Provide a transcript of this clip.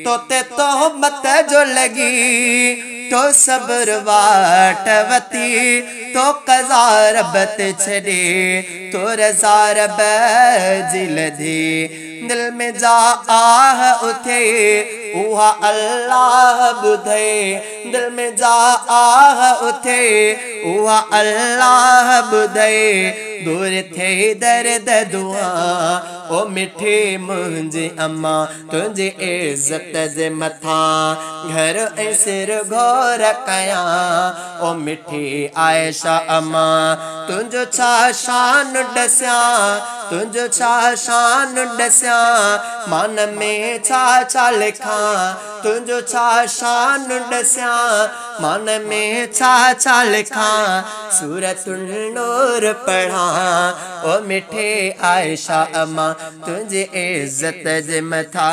तो ते तोहमत जो लगी तो सब्र वाटवती तो कज़ा रबत छड़े तो रज़ा रब जिल दी दिल में जा आह उठे उहा अल्लाह बुधे दिल में जा आह उठे उहा अल्लाह बुधे दूर थे दर्द दुआ ओ मिठे मुंहिंजी अम्मा तुझे इज्जत जे मथा घर ऐं सिर घोर कया ओ मिठी आयशा अम्मा तुझो छा शान डस्या तुझो छा शान डस्या मान में छा छा लिखा तुझो छा शान डस्या मान में छा छा लिखा सूरतुल नूर पढ़ा ओ मिठे आयशा अम्मा तुझे इज्जत जे मथा।